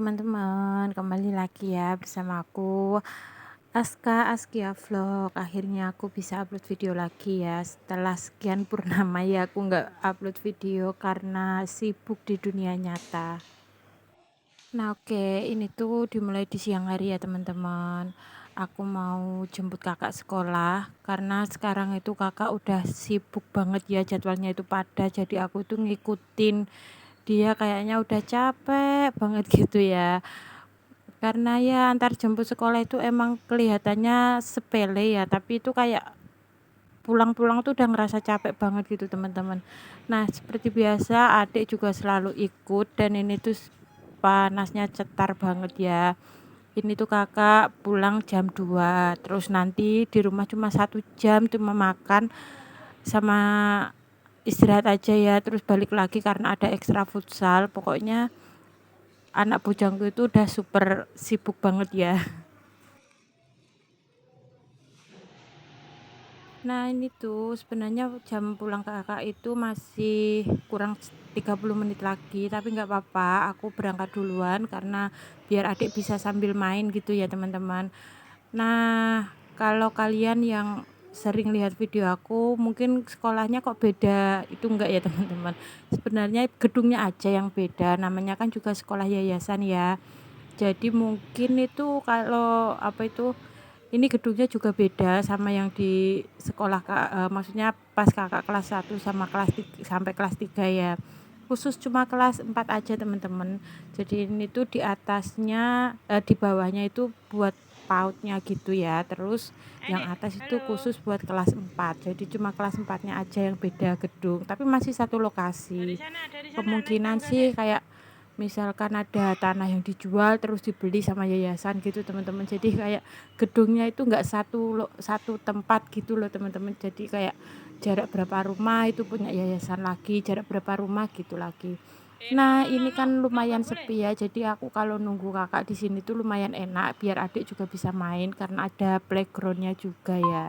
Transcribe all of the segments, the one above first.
teman-teman, kembali lagi ya bersama aku Askia Vlog. Akhirnya aku bisa upload video lagi ya. Setelah sekian purnama ya aku nggak upload video karena sibuk di dunia nyata. Nah oke, ini tuh dimulai di siang hari ya teman-teman. Aku mau jemput kakak sekolah karena sekarang itu kakak udah sibuk banget ya, jadwalnya itu padat. Jadi aku tuh ngikutin dia, kayaknya udah capek banget gitu ya. Karena ya antar jemput sekolah itu emang kelihatannya sepele ya, tapi itu kayak pulang-pulang tuh udah ngerasa capek banget gitu teman-teman. Nah seperti biasa adik juga selalu ikut, dan ini tuh panasnya cetar banget ya. Ini tuh kakak pulang jam 2, terus nanti di rumah cuma 1 jam, cuma makan sama istirahat aja ya, terus balik lagi karena ada ekstra futsal. Pokoknya anak bujangku itu udah super sibuk banget ya. Nah ini tuh sebenarnya jam pulang kakak itu masih kurang 30 menit lagi, tapi nggak apa-apa, aku berangkat duluan karena biar adik bisa sambil main gitu ya teman-teman. Nah kalau kalian yang sering lihat video aku mungkin sekolahnya kok beda, itu enggak ya teman-teman. Sebenarnya gedungnya aja yang beda, namanya kan juga sekolah yayasan ya. Jadi mungkin itu kalau apa itu, ini gedungnya juga beda sama yang di sekolah maksudnya pas kakak kelas 1 sama kelas 3, sampai kelas 3 ya. Khusus cuma kelas 4 aja teman-teman. Jadi ini tuh di atasnya di bawahnya itu buat pautnya gitu ya. Terus yang atas itu khusus buat kelas 4. Jadi cuma kelas 4-nya aja yang beda gedung, tapi masih satu lokasi. Kemungkinan sih kayak misalkan ada tanah yang dijual terus dibeli sama yayasan gitu teman-teman, jadi kayak gedungnya itu enggak satu tempat gitu loh teman-teman. Jadi kayak jarak berapa rumah itu punya yayasan lagi, jarak berapa rumah gitu lagi. Nah ini kan lumayan sepi ya, jadi aku kalau nunggu kakak di sini tuh lumayan enak, biar adik juga bisa main karena ada playgroundnya juga ya.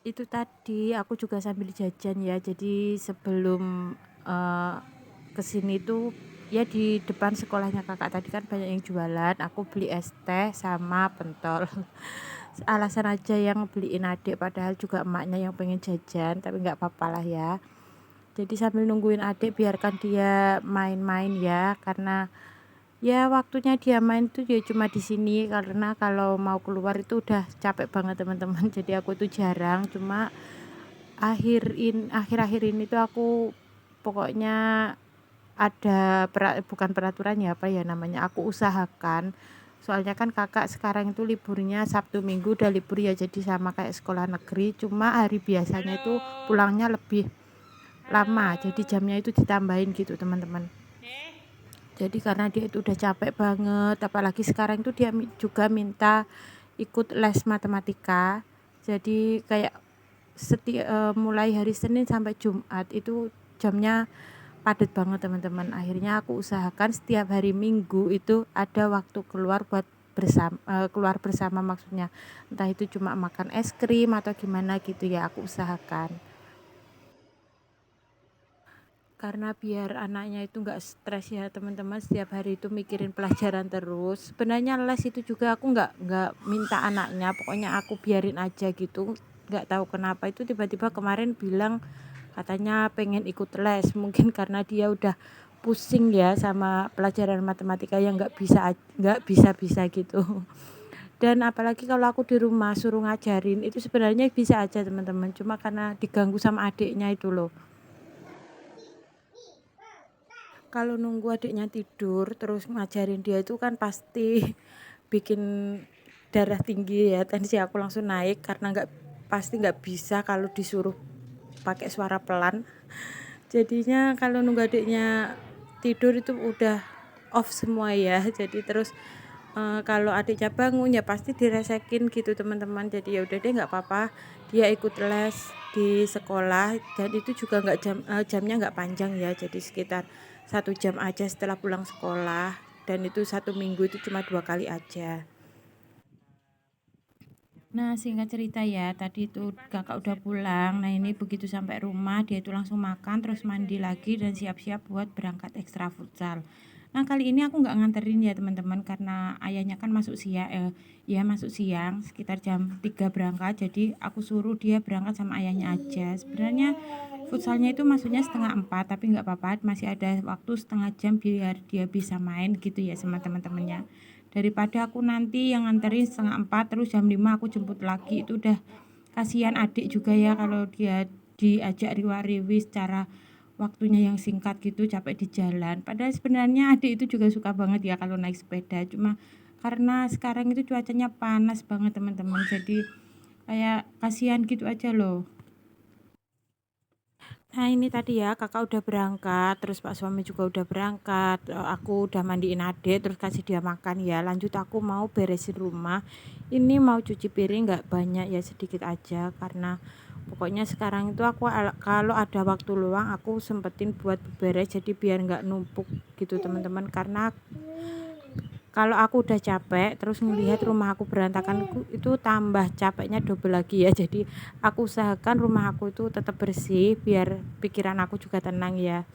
Itu tadi aku juga sambil jajan ya, jadi sebelum uh, kesini tuh ya di depan sekolahnya kakak tadi kan banyak yang jualan, aku beli es teh sama pentol. Alasan aja yang beliin adik, padahal juga emaknya yang pengen jajan, tapi nggak apa-apa lah ya. Jadi sambil nungguin adik biarkan dia main-main ya, karena ya waktunya dia main tuh ya cuma di sini, karena kalau mau keluar itu udah capek banget teman-teman. Jadi aku tuh jarang, cuma akhir-akhir ini tuh aku pokoknya ada bukan peraturan ya, apa ya namanya, aku usahakan. Soalnya kan kakak sekarang itu liburnya Sabtu Minggu udah libur ya, jadi sama kayak sekolah negeri, cuma hari biasanya itu pulangnya lebih lama, jadi jamnya itu ditambahin gitu teman-teman. Jadi karena dia itu udah capek banget, apalagi sekarang itu dia juga minta ikut les matematika. Jadi kayak mulai hari Senin sampai Jumat itu jamnya padat banget teman-teman. Akhirnya aku usahakan setiap hari Minggu itu ada waktu keluar buat keluar bersama, maksudnya entah itu cuma makan es krim atau gimana gitu ya, aku usahakan karena biar anaknya itu nggak stres ya teman-teman, setiap hari itu mikirin pelajaran terus. Sebenarnya les itu juga aku nggak minta anaknya, pokoknya aku biarin aja gitu. Nggak tahu kenapa itu tiba-tiba kemarin bilang katanya pengen ikut les, mungkin karena dia udah pusing ya sama pelajaran matematika yang nggak bisa gitu. Dan apalagi kalau aku di rumah suruh ngajarin itu sebenarnya bisa aja teman-teman, cuma karena diganggu sama adiknya itu loh. Kalau nunggu adiknya tidur terus ngajarin dia itu kan pasti bikin darah tinggi ya, tensi aku langsung naik karena nggak bisa kalau disuruh pakai suara pelan. Jadinya kalau nunggu adiknya tidur itu udah off semua ya. Jadi terus kalau adiknya bangun ya pasti diresekin gitu teman-teman. Jadi ya udah deh, nggak apa-apa, dia ikut les di sekolah, dan itu juga nggak jamnya nggak panjang ya, jadi sekitar 1 jam aja setelah pulang sekolah, dan itu 1 minggu itu cuma 2 kali aja. Nah, singkat cerita ya, tadi itu kakak udah pulang. Nah, ini begitu sampai rumah, dia itu langsung makan, terus mandi lagi dan siap-siap buat berangkat ekstra futsal. Nah, kali ini aku nggak nganterin ya teman-teman, karena ayahnya kan masuk siang, ya masuk siang, sekitar jam 3 berangkat. Jadi aku suruh dia berangkat sama ayahnya aja. Sebenarnya futsalnya itu masuknya setengah 4, tapi nggak apa-apa, masih ada waktu setengah jam biar dia bisa main gitu ya sama teman-temannya. Daripada aku nanti yang nganterin setengah 4 terus jam 5 aku jemput lagi, itu udah kasihan adik juga ya kalau dia diajak riwa-riwi secara waktunya yang singkat gitu, capek di jalan. Padahal sebenarnya adik itu juga suka banget ya kalau naik sepeda, cuma karena sekarang itu cuacanya panas banget teman-teman, jadi kayak kasihan gitu aja loh. Nah, ini tadi ya kakak udah berangkat, terus pak suami juga udah berangkat, aku udah mandiin adik, terus kasih dia makan ya. Lanjut aku mau beresin rumah. Ini mau cuci piring nggak banyak ya, sedikit aja, karena pokoknya sekarang itu aku kalau ada waktu luang aku sempetin buat beres, jadi biar nggak numpuk gitu teman-teman. Karena kalau aku udah capek terus ngelihat rumah aku berantakan, itu tambah capeknya double lagi ya. Jadi aku usahakan rumah aku itu tetap bersih biar pikiran aku juga tenang ya.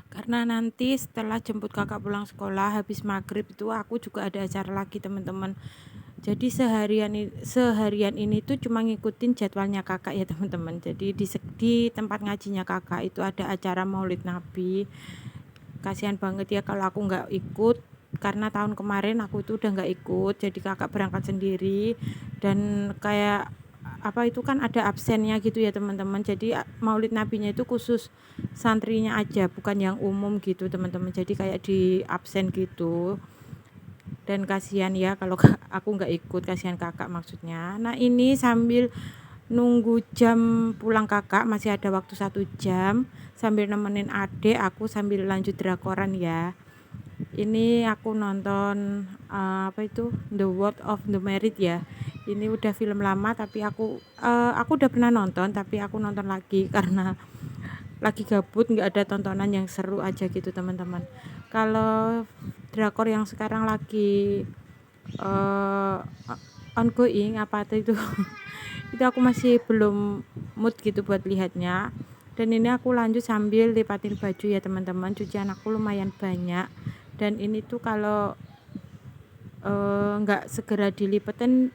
Karena nanti setelah jemput kakak pulang sekolah habis maghrib itu aku juga ada acara lagi teman-teman. Jadi seharian ini tuh cuma ngikutin jadwalnya kakak ya teman-teman. Jadi di tempat ngajinya kakak itu ada acara Maulid Nabi. Kasihan banget ya kalau aku nggak ikut, karena tahun kemarin aku itu udah nggak ikut, jadi kakak berangkat sendiri. Dan kayak apa itu kan ada absennya gitu ya teman-teman, jadi maulid nabinya itu khusus santrinya aja, bukan yang umum gitu teman-teman, jadi kayak di absen gitu. Dan kasihan ya kalau aku nggak ikut, kasihan kakak maksudnya. Nah, ini sambil nunggu jam pulang kakak, masih ada waktu 1 jam, sambil nemenin adik aku sambil lanjut drakoran ya. Ini aku nonton apa itu The World of the Merit ya. Ini udah film lama tapi aku udah pernah nonton, tapi aku nonton lagi karena lagi gabut, nggak ada tontonan yang seru aja gitu teman-teman. Kalau drakor yang sekarang lagi uh, ongoing apa itu itu aku masih belum mood gitu buat lihatnya. Dan ini aku lanjut sambil lipatin baju ya teman-teman, cucian aku lumayan banyak. Dan ini tuh kalau nggak segera dilipetin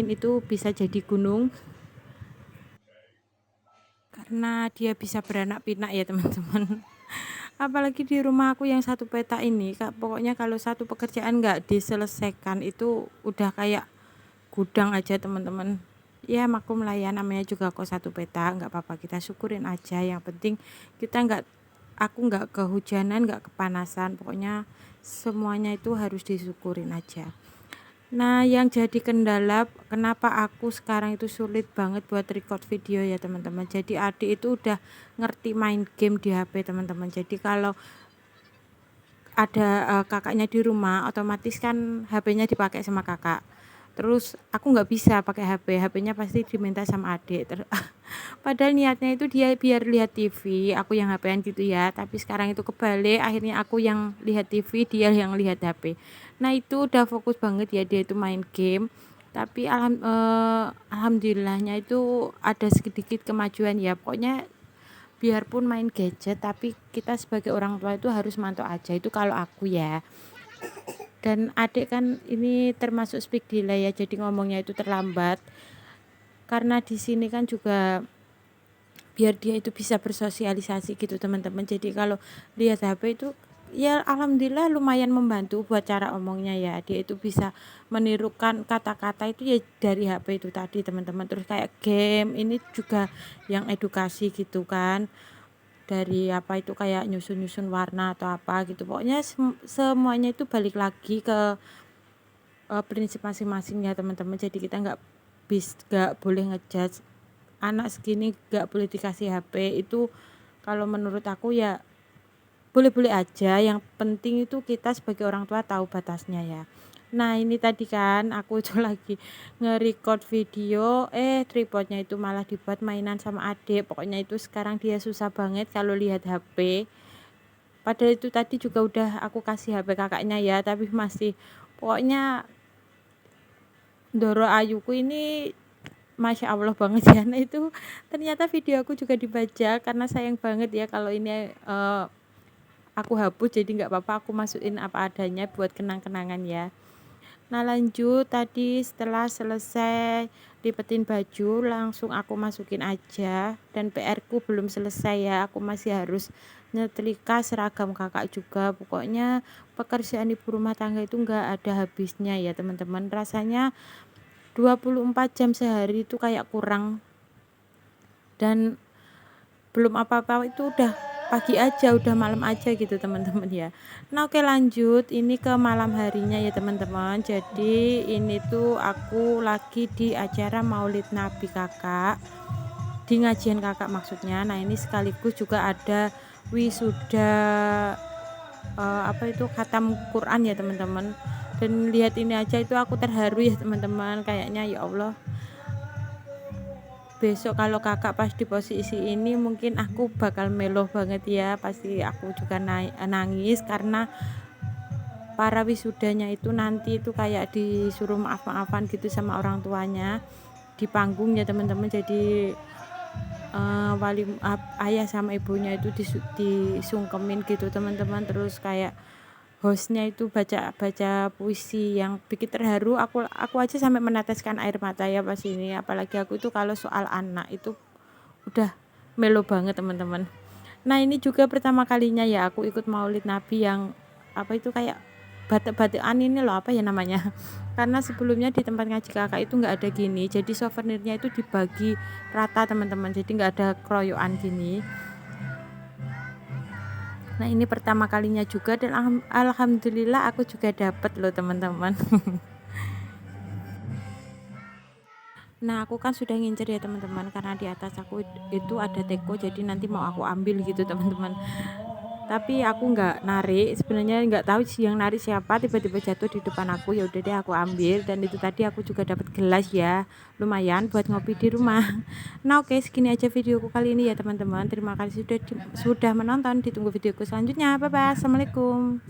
itu bisa jadi gunung, karena dia bisa beranak pinak ya teman-teman. Apalagi di rumah aku yang satu peta ini, pokoknya kalau satu pekerjaan nggak diselesaikan itu udah kayak gudang aja teman-teman. Ya maklum lah ya, namanya juga kok satu peta, nggak apa-apa, kita syukurin aja. Yang penting kita aku nggak kehujanan, nggak kepanasan, pokoknya semuanya itu harus disyukurin aja. Nah, yang jadi kendala kenapa aku sekarang itu sulit banget buat record video ya teman-teman. Jadi adik itu udah ngerti main game di HP teman-teman. Jadi kalau ada kakaknya di rumah, otomatis kan HP-nya dipakai sama kakak. Terus aku nggak bisa pakai HP-nya pasti diminta sama adik. Padahal niatnya itu dia biar lihat TV, aku yang HP-an gitu ya. Tapi sekarang itu kebalik, akhirnya aku yang lihat TV, dia yang lihat HP. Nah, itu udah fokus banget ya dia itu main game. Tapi alhamdulillahnya itu ada sedikit kemajuan ya. Pokoknya biarpun main gadget tapi kita sebagai orang tua itu harus mantau aja, itu kalau aku ya. Dan adik kan ini termasuk speak delay ya, jadi ngomongnya itu terlambat. Karena di sini kan juga biar dia itu bisa bersosialisasi gitu teman-teman. Jadi kalau lihat HP itu ya alhamdulillah lumayan membantu buat cara omongnya ya. Dia itu bisa menirukan kata-kata itu ya dari HP itu tadi teman-teman. Terus kayak game ini juga yang edukasi gitu kan, dari apa itu kayak nyusun-nyusun warna atau apa gitu. Pokoknya semuanya itu balik lagi ke prinsip masing-masing ya teman-teman. Jadi kita nggak boleh ngejudge anak segini, nggak boleh dikasih HP itu. Kalau menurut aku ya boleh-boleh aja, yang penting itu kita sebagai orang tua tahu batasnya ya. Nah, ini tadi kan aku itu lagi nge-record video, tripodnya itu malah dibuat mainan sama adik. Pokoknya itu sekarang dia susah banget kalau lihat HP. Padahal itu tadi juga udah aku kasih HP kakaknya ya, tapi masih pokoknya Doro Ayuku ini Masya Allah banget ya. Nah itu ternyata video aku juga dibaca, karena sayang banget ya kalau ini aku hapus, jadi nggak apa-apa aku masukin apa adanya buat kenang-kenangan ya. Nah lanjut, tadi setelah selesai lipetin baju langsung aku masukin aja, dan PR ku belum selesai ya, aku masih harus nyetrika seragam kakak juga. Pokoknya pekerjaan ibu rumah tangga itu nggak ada habisnya ya teman-teman, rasanya 24 jam sehari itu kayak kurang, dan belum apa-apa itu udah pagi aja, udah malam aja gitu teman-teman ya. Nah oke lanjut, ini ke malam harinya ya teman-teman. Jadi ini tuh aku lagi di acara Maulid Nabi kakak, di ngajian kakak maksudnya. Nah ini sekaligus juga ada wisuda apa itu khatam Quran ya teman-teman. Dan lihat ini aja itu aku terharu ya teman-teman, kayaknya ya Allah, besok kalau kakak pas di posisi ini mungkin aku bakal melo banget ya, pasti aku juga nangis, karena para wisudanya itu nanti itu kayak disuruh maaf-maafan gitu sama orang tuanya di panggung ya teman-teman. Jadi ayah sama ibunya itu disungkemin gitu teman-teman, terus kayak hostnya itu baca puisi yang bikin terharu. Aku aja sampai meneteskan air mata ya pas ini, apalagi aku itu kalau soal anak itu udah melo banget teman-teman. Nah ini juga pertama kalinya ya aku ikut Maulid Nabi yang apa itu kayak batik-batikan ini loh, apa ya namanya, karena sebelumnya di tempat ngaji kakak itu nggak ada gini, jadi souvenirnya itu dibagi rata teman-teman, jadi nggak ada keroyokan gini. Nah ini pertama kalinya juga, dan alhamdulillah aku juga dapet loh teman-teman. Nah aku kan sudah ngincer ya teman-teman, karena di atas aku itu ada teko, jadi nanti mau aku ambil gitu teman-teman. Tapi aku nggak narik, sebenarnya nggak tahu sih yang narik siapa, tiba-tiba jatuh di depan aku, ya udah deh aku ambil. Dan itu tadi aku juga dapat gelas ya, lumayan buat ngopi di rumah. Nah oke, segini aja videoku kali ini ya teman-teman, terima kasih sudah menonton, ditunggu videoku selanjutnya, bye bye, assalamualaikum.